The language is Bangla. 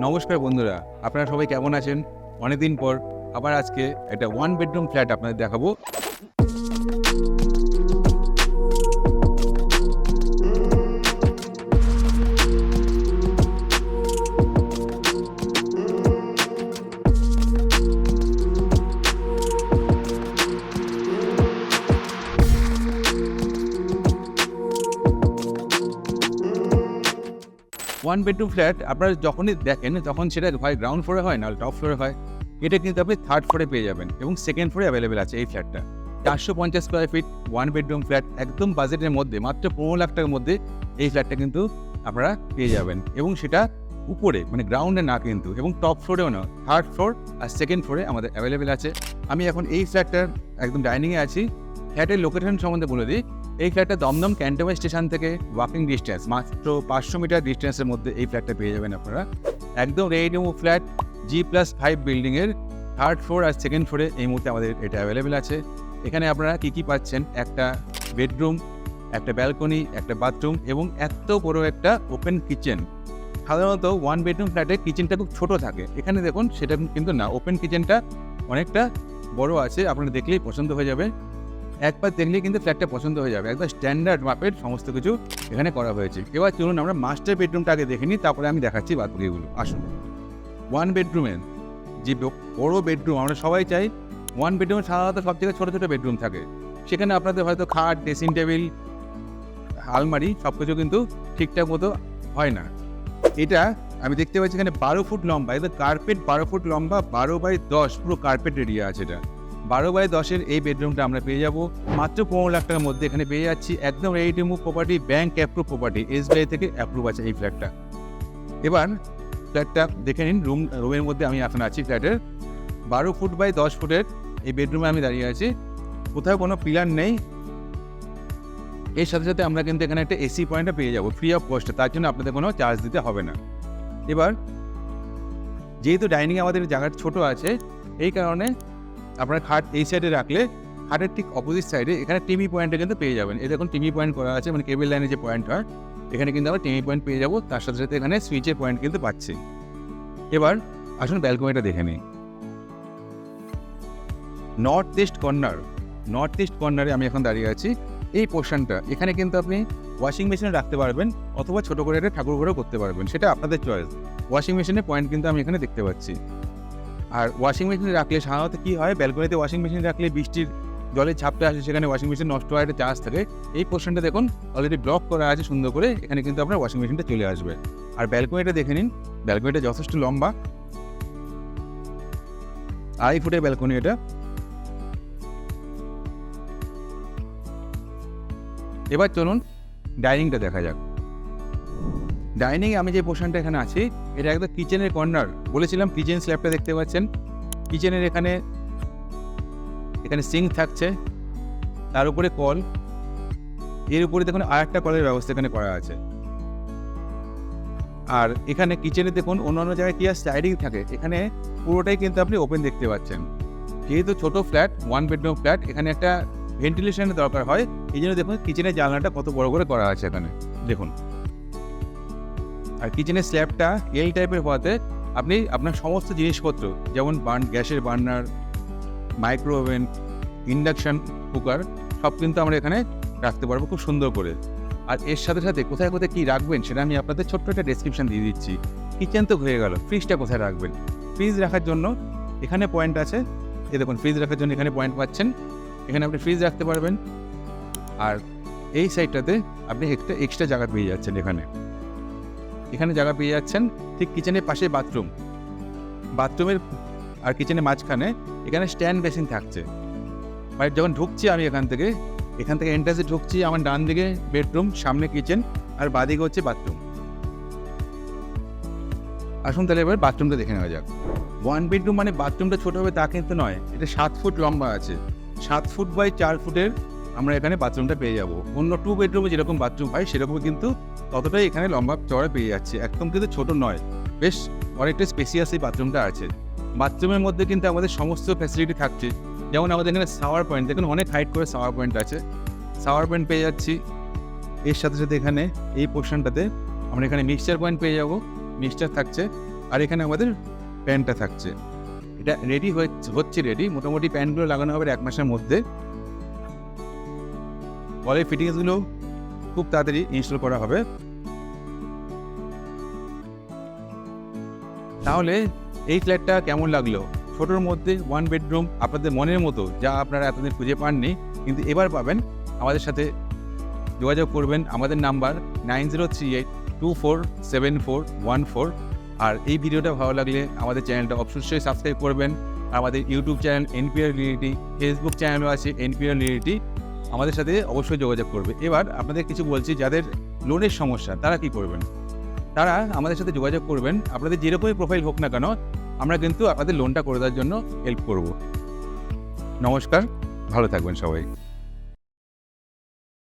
নমস্কার বন্ধুরা, আপনারা সবাই কেমন আছেন? অনেকদিন পর আবার আজকে একটা ওয়ান বেডরুম ফ্ল্যাট আপনাদের দেখাবো। ওয়ান বেডরুম ফ্ল্যাট আপনারা যখনই দেখেন তখন সেটা হয় গ্রাউন্ড ফ্লোরে হয় না টপ ফ্লোরে হয়। এটা কিন্তু আপনি থার্ড ফ্লোরে পেয়ে যাবেন এবং সেকেন্ড ফ্লোরে অ্যাভেলেবেল আছে এই ফ্ল্যাটটা। 450 square feet one bedroom flat, একদম বাজেটের মধ্যে, মাত্র 15 লাখ টাকার মধ্যে এই ফ্ল্যাটটা কিন্তু আপনারা পেয়ে যাবেন এবং সেটা উপরে মানে গ্রাউন্ডে না কিন্তু, এবং টপ ফ্লোরেও না, থার্ড ফ্লোর আর সেকেন্ড ফ্লোরে আমাদের অ্যাভেলেবেল আছে। আমি এখন এই ফ্ল্যাটটার একদম ডাইনিংয়ে আছি। ফ্ল্যাটের লোকেশন সম্বন্ধে বলে দিই। এই ফ্ল্যাটটা দমদম ক্যান্টনমেন্ট স্টেশন থেকে ওয়াকিং ডিস্টেন্স, মাত্র 500 মিটার ডিস্টেন্সের মধ্যে এই ফ্ল্যাটটা পেয়ে যাবেন আপনারা। একদম ready to move flat, G+5 বিল্ডিংয়ের থার্ড ফ্লোর আর সেকেন্ড ফ্লোরে এই মুহূর্তে আমাদের এটা অ্যাভেলেবেল আছে। এখানে আপনারা কী পাচ্ছেন, একটা বেডরুম, একটা ব্যালকনি, একটা বাথরুম এবং এত বড় একটা ওপেন কিচেন। সাধারণত ওয়ান বেডরুম ফ্ল্যাটের কিচেনটা খুব ছোট থাকে, এখানে দেখুন সেটা কিন্তু না, ওপেন কিচেনটা অনেকটা বড় আছে। আপনারা দেখলেই পছন্দ হয়ে যাবে, একবার দেখলেই কিন্তু ফ্ল্যাটটা পছন্দ হয়ে যাবে। একদম স্ট্যান্ডার্ড মাপের সমস্ত কিছু এখানে করা হয়েছে। এবার চলুন আমরা মাস্টার বেডরুমটা আগে দেখে নিই, তারপরে আমি দেখাচ্ছি বাদবাকিগুলো। আসুন, ওয়ান বেডরুমের যে বড় বেডরুম আমরা সবাই চাই, ওয়ান বেডরুমে সাধারণত সব থেকে ছোটো ছোটো বেডরুম থাকে, সেখানে আপনাদের হয়তো খাট, ড্রেসিং টেবিল, আলমারি সব কিছু কিন্তু ঠিকঠাক মতো হয় না। এটা আমি দেখতে পাচ্ছি এখানে 12 ফুট লম্বা, এটা কার্পেট 12 ফুট লম্বা, 12x10 পুরো কার্পেট এরিয়া আছে। এটা 12x10-এর এই বেডরুমটা আমরা পেয়ে যাব মাত্র 15 লাখ টাকার মধ্যে এখানে পেয়ে যাচ্ছি। একদম ready to move property, bank approve property, SBI থেকে অ্যাপ্রুভ আছে এই ফ্ল্যাটটা। এবার ফ্ল্যাটটা দেখে নিন। রুমের মধ্যে আমি এখন আছি ফ্ল্যাটের। 12 ফুট বাই 10 ফুটের এই বেডরুমে আমি দাঁড়িয়ে আছি, কোথাও কোনো পিলার নেই। এর সাথে সাথে আমরা কিন্তু এখানে একটা AC পয়েন্টটা পেয়ে যাবো ফ্রি অফ কস্টে, তার জন্য আপনাদের কোনো চার্জ দিতে হবে না। এবার যেহেতু ডাইনিংয়ে আমাদের জায়গাটা ছোটো আছে, এই কারণে আপনার খাট এই সাইডে রাখলে খাটের ঠিক অপোজিট সাইডে এখানে টিভি পয়েন্টটা কিন্তু পেয়ে যাবেন। এই দেখুন টিভি পয়েন্ট করা আছে, মানে কেবল লাইনে যে পয়েন্ট হয়, এখানে কিন্তু আমরা টিভি পয়েন্ট পেয়ে যাবো। তার সাথে সাথে এখানে সুইচের পয়েন্ট কিন্তু পাচ্ছি। এবার আসুন ব্যালকনিটা দেখে নিই। নর্থ ইস্ট কর্নারে আমি এখন দাঁড়িয়ে আছি। এই পোর্শনটা এখানে কিন্তু আপনি ওয়াশিং মেশিনে রাখতে পারবেন, অথবা ছোটো করে একটা ঠাকুর ঘরেও করতে পারবেন, সেটা আপনাদের চয়েস। ওয়াশিং মেশিনের পয়েন্ট কিন্তু আমি এখানে দেখতে পাচ্ছি। আর ওয়াশিং মেশিনে রাখলে সাধারণত কী হয়, ব্যালকনিতে ওয়াশিং মেশিন রাখলে বৃষ্টির জলের ছাপটা আসে, সেখানে ওয়াশিং মেশিন নষ্ট হওয়ার একটা চান্স থাকে। এই পোর্শনটা দেখুন অলরেডি ব্লক করা আছে সুন্দর করে, এখানে কিন্তু আপনার ওয়াশিং মেশিনটা চলে আসবে। আর ব্যালকনিটা দেখে নিন, ব্যালকনিটা যথেষ্ট লম্বা, 2.5 ফুটের ব্যালকনি এটা। এবার চলুন ডাইনিংটা দেখা যাক। ডাইনিং আমি যে পোর্শনটা এখানে আছি, এটা একদম কিচেনের কর্নার। বলেছিলাম কিচেন স্ল্যাবটা দেখতে পাচ্ছেন, কিচেনের এখানে সিঙ্ক থাকছে, তার উপরে কল, এর উপরে দেখুন আর একটা কলের ব্যবস্থা এখানে করা আছে। আর এখানে কিচেনে দেখুন অন্যান্য জায়গায় কি আর স্লাইডিং থাকে, এখানে পুরোটাই কিন্তু আপনি ওপেন দেখতে পাচ্ছেন। যেহেতু ছোটো ফ্ল্যাট, ওয়ান বেডরুম ফ্ল্যাট, এখানে একটা ভেন্টিলেশনের দরকার হয়, এই জন্য দেখুন কিচেনের জানলাটা কত বড় করে করা আছে এখানে দেখুন। আর কিচেনের স্ল্যাবটা এল টাইপের হওয়াতে আপনি আপনার সমস্ত জিনিসপত্র, যেমন গ্যাসের burner, micro oven, induction cooker, সব কিন্তু আমরা এখানে রাখতে পারবো খুব সুন্দর করে। আর এর সাথে সাথে কোথায় কোথায় কী রাখবেন সেটা আমি আপনাদের ছোট্ট একটা ডেসক্রিপশান দিয়ে দিচ্ছি। কিচেন তো হয়ে গেল, ফ্রিজটা কোথায় রাখবেন? ফ্রিজ রাখার জন্য এখানে পয়েন্ট আছে, এই দেখুন ফ্রিজ রাখার জন্য এখানে পয়েন্ট পাচ্ছেন, এখানে আপনি ফ্রিজ রাখতে পারবেন। আর এই সাইডটাতে আপনি একটা এক্সট্রা জায়গা পেয়ে যাচ্ছেন, এখানে জায়গা পেয়ে যাচ্ছেন। ঠিক কিচেনের পাশে বাথরুমের আর কিচেনের মাঝখানে এখানে স্ট্যান্ড বেসিন থাকছে। মানে যখন ঢুকছি আমি এখান থেকে এন্ট্রান্সে ঢুকছি, আমার ডান দিকে বেডরুম, সামনে কিচেন, আর বাঁদিকে হচ্ছে বাথরুম। আসুন তাহলে এবার বাথরুমটা দেখে নেওয়া যাক। ওয়ান বেডরুম মানে বাথরুমটা ছোটো হবে তা কিন্তু নয়, এটা 7 ফুট লম্বা আছে। 7 ফুট বাই 4 ফুটের আমরা এখানে বাথরুমটা পেয়ে যাবো। অন্য 2 বেডরুমে যেরকম বাথরুম হয় সেরকম কিন্তু ততটাই এখানে লম্বা চড়া পেয়ে যাচ্ছে, একদম কিন্তু ছোটো নয়, বেশ অনেকটা স্পেসিয়াস এই বাথরুমটা আছে। বাথরুমের মধ্যে কিন্তু আমাদের সমস্ত ফ্যাসিলিটি থাকছে, যেমন আমাদের এখানে শাওয়ার পয়েন্ট দেখুন, অনেক হাইট করে শাওয়ার পয়েন্ট আছে, শাওয়ার পয়েন্ট পেয়ে যাচ্ছি। এর সাথে সাথে এখানে এই পোর্শনটাতে আমরা এখানে মিক্সচার পয়েন্ট পেয়ে যাবো, মিক্সচার থাকছে। আর এখানে আমাদের প্যানটা থাকছে। এটা রেডি হচ্ছে রেডি, মোটামুটি প্যানগুলো লাগানো হবে 1 মাসের মধ্যে। ওয়ালের ফিটিংসগুলো খুব তাড়াতাড়ি ইনস্টল করা হবে। তাহলে এই ফ্ল্যাটটা কেমন লাগলো? ছোটোর মধ্যে 1 বেডরুম, আপনাদের মনের মতো, যা আপনারা এতদিন খুঁজে পাননি কিন্তু এবার পাবেন। আমাদের সাথে যোগাযোগ করবেন, আমাদের নাম্বার 9038247414। আর এই ভিডিওটা ভালো লাগলে আমাদের চ্যানেলটা অবশ্যই সাবস্ক্রাইব করবেন। আমাদের YouTube channel NPR reality, Facebook চ্যানেলও আছে NPR রিয়েলিটি, আমাদের সাথে অবশ্যই যোগাযোগ করবে। এবার আপনাদের কিছু বলছি, যাদের লোনের সমস্যা তারা কি করবেন? তারা আমাদের সাথে যোগাযোগ করবেন। আপনাদের যেরকমই প্রোফাইল হোক না কেন, আমরা কিন্তু আপনাদের লোনটা করে দেওয়ার জন্য হেল্প করব। নমস্কার, ভালো থাকবেন সবাই।